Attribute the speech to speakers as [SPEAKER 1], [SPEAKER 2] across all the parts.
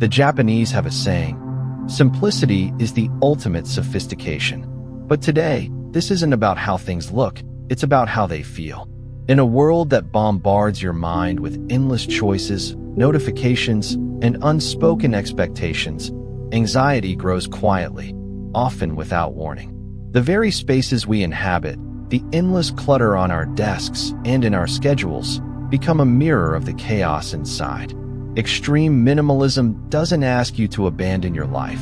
[SPEAKER 1] The Japanese have a saying, "Simplicity is the ultimate sophistication." But today, this isn't about how things look, it's about how they feel. In a world that bombards your mind with endless choices, notifications, and unspoken expectations, anxiety grows quietly, often without warning. The very spaces we inhabit, the endless clutter on our desks and in our schedules, become a mirror of the chaos inside. Extreme minimalism doesn't ask you to abandon your life.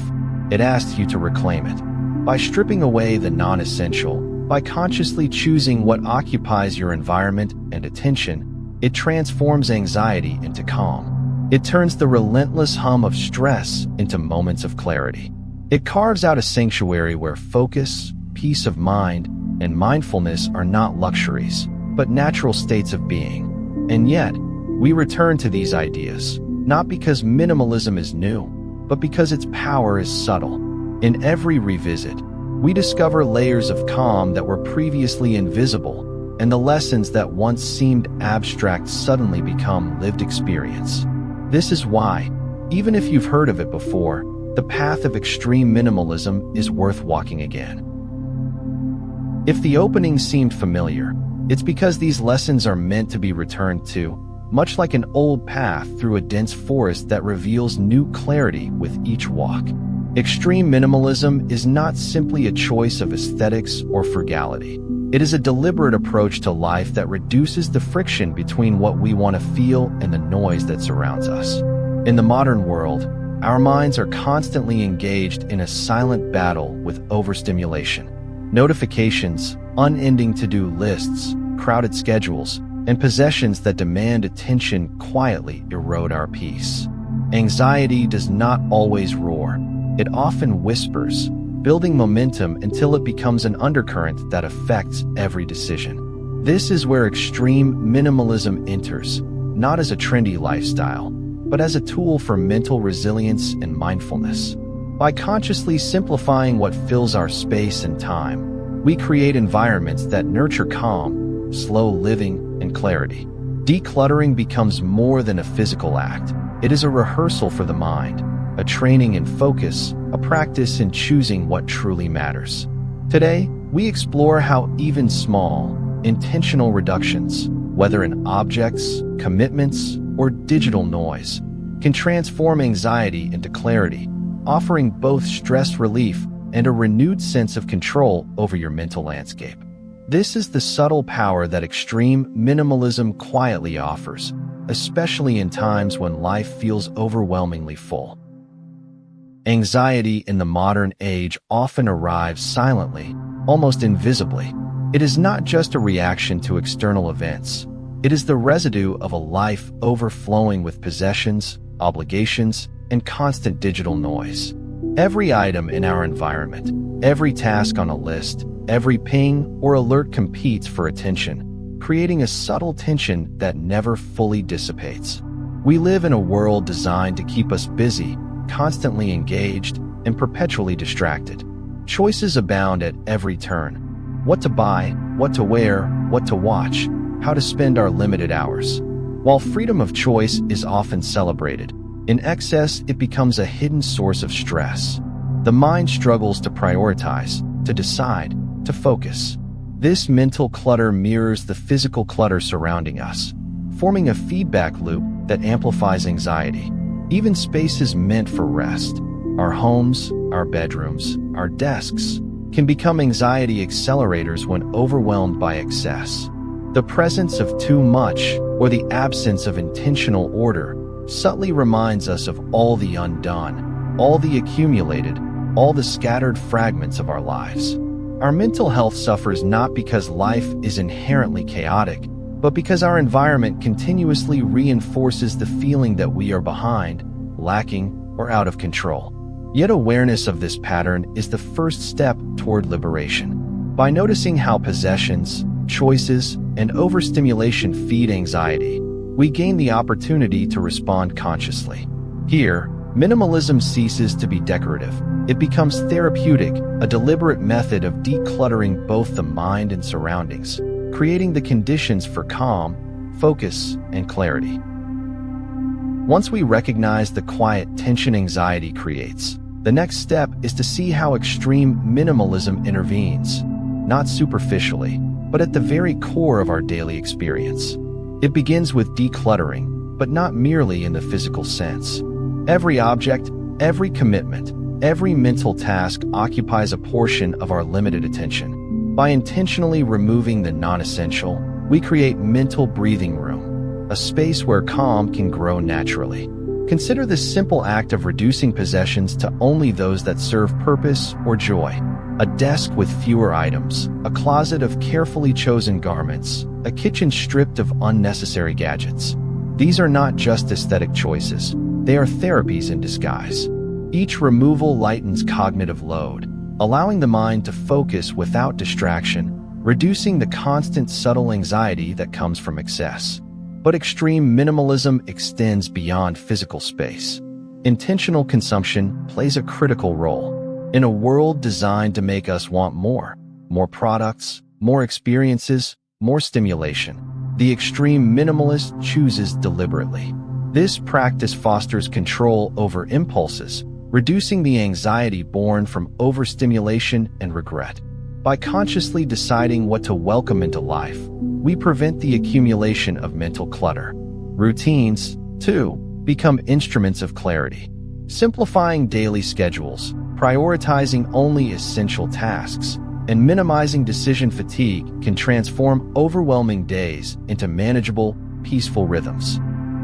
[SPEAKER 1] It asks you to reclaim it. By stripping away the non-essential, by consciously choosing what occupies your environment and attention, it transforms anxiety into calm. It turns the relentless hum of stress into moments of clarity. It carves out a sanctuary where focus, peace of mind, and mindfulness are not luxuries, but natural states of being. And yet, we return to these ideas, not because minimalism is new, but because its power is subtle. In every revisit, we discover layers of calm that were previously invisible, and the lessons that once seemed abstract suddenly become lived experience. This is why, even if you've heard of it before, the path of extreme minimalism is worth walking again. If the opening seemed familiar, it's because these lessons are meant to be returned to, much like an old path through a dense forest that reveals new clarity with each walk. Extreme minimalism is not simply a choice of aesthetics or frugality. It is a deliberate approach to life that reduces the friction between what we want to feel and the noise that surrounds us. In the modern world, our minds are constantly engaged in a silent battle with overstimulation. Notifications, unending to-do lists, crowded schedules, and possessions that demand attention quietly erode our peace. Anxiety does not always roar. It often whispers, building momentum until it becomes an undercurrent that affects every decision. This is where extreme minimalism enters, not as a trendy lifestyle, but as a tool for mental resilience and mindfulness. By consciously simplifying what fills our space and time, we create environments that nurture calm, slow living, and clarity. Decluttering becomes more than a physical act. It is a rehearsal for the mind, a training in focus, a practice in choosing what truly matters. Today, we explore how even small, intentional reductions, whether in objects, commitments, or digital noise, can transform anxiety into clarity, offering both stress relief and a renewed sense of control over your mental landscape. This is the subtle power that extreme minimalism quietly offers, especially in times when life feels overwhelmingly full. Anxiety in the modern age often arrives silently, almost invisibly. It is not just a reaction to external events. It is the residue of a life overflowing with possessions, obligations, and constant digital noise. Every item in our environment, every task on a list, every ping or alert competes for attention, creating a subtle tension that never fully dissipates. We live in a world designed to keep us busy, constantly engaged, and perpetually distracted. Choices abound at every turn. What to buy, what to wear, what to watch, how to spend our limited hours. While freedom of choice is often celebrated, in excess it becomes a hidden source of stress. The mind struggles to prioritize, to decide, to focus. This mental clutter mirrors the physical clutter surrounding us, forming a feedback loop that amplifies anxiety. Even spaces meant for rest, our homes, our bedrooms, our desks, can become anxiety accelerators when overwhelmed by excess. The presence of too much, or the absence of intentional order, subtly reminds us of all the undone, all the accumulated, all the scattered fragments of our lives. Our mental health suffers not because life is inherently chaotic, but because our environment continuously reinforces the feeling that we are behind, lacking, or out of control. Yet awareness of this pattern is the first step toward liberation. By noticing how possessions, choices, and overstimulation feed anxiety, we gain the opportunity to respond consciously. Here, minimalism ceases to be decorative. It becomes therapeutic, a deliberate method of decluttering both the mind and surroundings, creating the conditions for calm, focus, and clarity. Once we recognize the quiet tension anxiety creates, the next step is to see how extreme minimalism intervenes, not superficially, but at the very core of our daily experience. It begins with decluttering, but not merely in the physical sense. Every object, every commitment, every mental task occupies a portion of our limited attention. By intentionally removing the non-essential, we create mental breathing room, a space where calm can grow naturally. Consider this simple act of reducing possessions to only those that serve purpose or joy. A desk with fewer items, a closet of carefully chosen garments, a kitchen stripped of unnecessary gadgets. These are not just aesthetic choices, they are therapies in disguise. Each removal lightens cognitive load, allowing the mind to focus without distraction, reducing the constant subtle anxiety that comes from excess. But extreme minimalism extends beyond physical space. Intentional consumption plays a critical role. In a world designed to make us want more products, more experiences, more stimulation, the extreme minimalist chooses deliberately. This practice fosters control over impulses, reducing the anxiety born from overstimulation and regret. By consciously deciding what to welcome into life, we prevent the accumulation of mental clutter. Routines, too, become instruments of clarity. Simplifying daily schedules, prioritizing only essential tasks, and minimizing decision fatigue can transform overwhelming days into manageable, peaceful rhythms.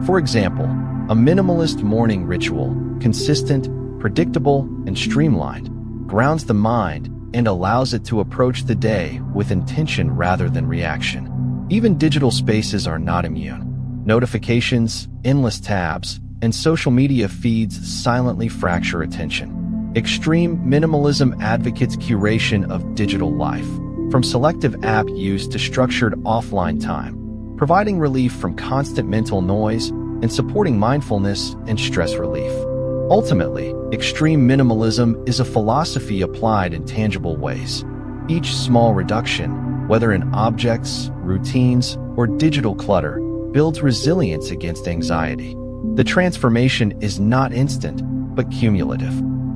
[SPEAKER 1] For example, a minimalist morning ritual, consistent, predictable, and streamlined, grounds the mind and allows it to approach the day with intention rather than reaction. Even digital spaces are not immune. Notifications, endless tabs, and social media feeds silently fracture attention. Extreme minimalism advocates curation of digital life, from selective app use to structured offline time, providing relief from constant mental noise and supporting mindfulness and stress relief. Ultimately, extreme minimalism is a philosophy applied in tangible ways. Each small reduction, whether in objects, routines, or digital clutter, builds resilience against anxiety. The transformation is not instant, but cumulative.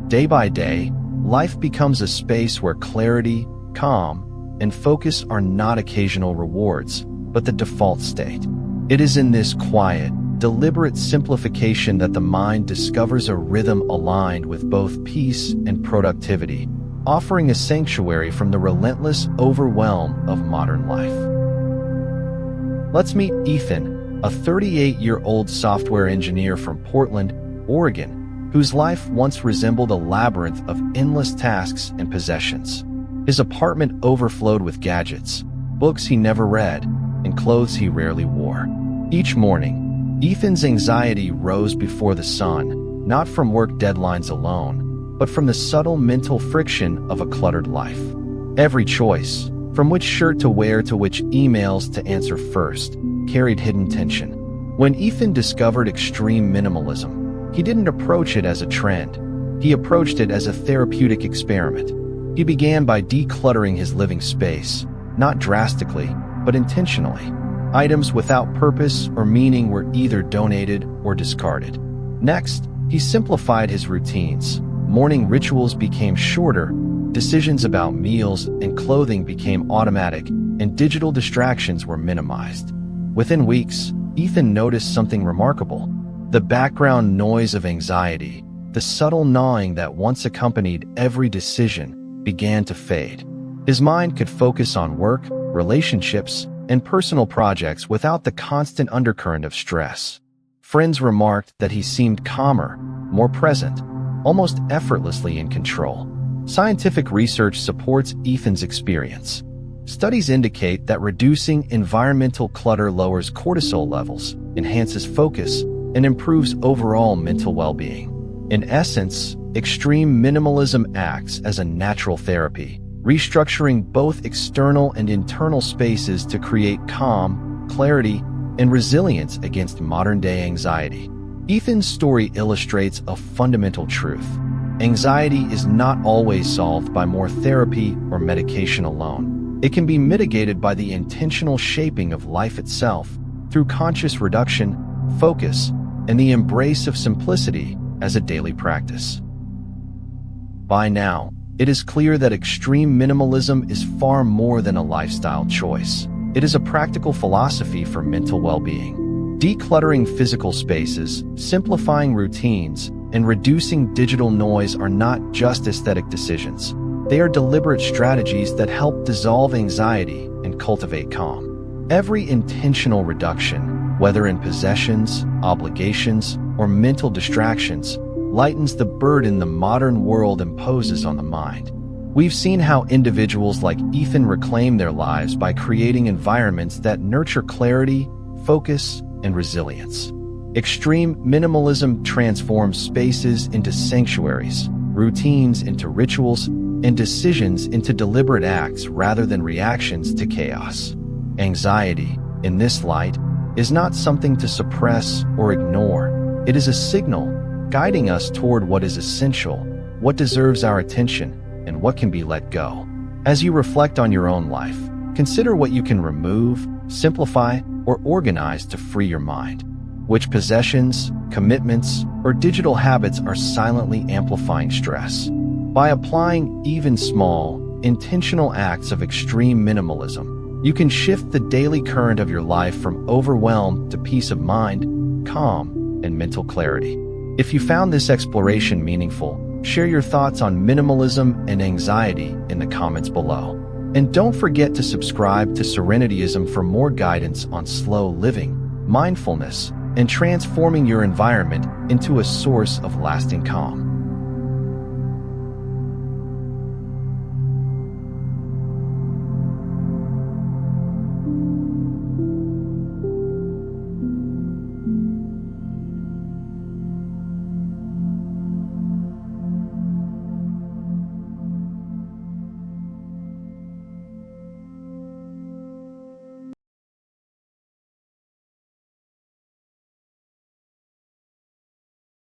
[SPEAKER 1] Day by day, life becomes a space where clarity, calm, and focus are not occasional rewards, but the default state. It is in this quiet, deliberate simplification that the mind discovers a rhythm aligned with both peace and productivity, offering a sanctuary from the relentless overwhelm of modern life. Let's meet Ethan, a 38-year-old software engineer from Portland, Oregon, whose life once resembled a labyrinth of endless tasks and possessions. His apartment overflowed with gadgets, books he never read, and clothes he rarely wore. Each morning, Ethan's anxiety rose before the sun, not from work deadlines alone, but from the subtle mental friction of a cluttered life. Every choice, from which shirt to wear to which emails to answer first, carried hidden tension. When Ethan discovered extreme minimalism, he didn't approach it as a trend. He approached it as a therapeutic experiment. He began by decluttering his living space, not drastically, but intentionally. Items without purpose or meaning were either donated or discarded. Next, he simplified his routines. Morning rituals became shorter, decisions about meals and clothing became automatic, and digital distractions were minimized. Within weeks, Ethan noticed something remarkable. The background noise of anxiety, the subtle gnawing that once accompanied every decision, began to fade. His mind could focus on work, relationships, and personal projects without the constant undercurrent of stress. Friends remarked that he seemed calmer, more present, almost effortlessly in control. Scientific research supports Ethan's experience. Studies indicate that reducing environmental clutter lowers cortisol levels, enhances focus, and improves overall mental well-being. In essence, extreme minimalism acts as a natural therapy, restructuring both external and internal spaces to create calm, clarity, and resilience against modern-day anxiety. Ethan's story illustrates a fundamental truth. Anxiety is not always solved by more therapy or medication alone. It can be mitigated by the intentional shaping of life itself through conscious reduction, focus, and the embrace of simplicity as a daily practice. By now, it is clear that extreme minimalism is far more than a lifestyle choice. It is a practical philosophy for mental well-being. Decluttering physical spaces, simplifying routines, and reducing digital noise are not just aesthetic decisions. They are deliberate strategies that help dissolve anxiety and cultivate calm. Every intentional reduction, whether in possessions, obligations, or mental distractions, lightens the burden the modern world imposes on the mind. We've seen how individuals like Ethan reclaim their lives by creating environments that nurture clarity, focus, and resilience. Extreme minimalism transforms spaces into sanctuaries, routines into rituals, and decisions into deliberate acts rather than reactions to chaos. Anxiety, in this light, is not something to suppress or ignore. It is a signal guiding us toward what is essential, what deserves our attention, and what can be let go. As you reflect on your own life, consider what you can remove, simplify, or organize to free your mind. Which possessions, commitments, or digital habits are silently amplifying stress? By applying even small, intentional acts of extreme minimalism, you can shift the daily current of your life from overwhelm to peace of mind, calm, and mental clarity. If you found this exploration meaningful, share your thoughts on minimalism and anxiety in the comments below. And don't forget to subscribe to Serenityism for more guidance on slow living, mindfulness, and transforming your environment into a source of lasting calm.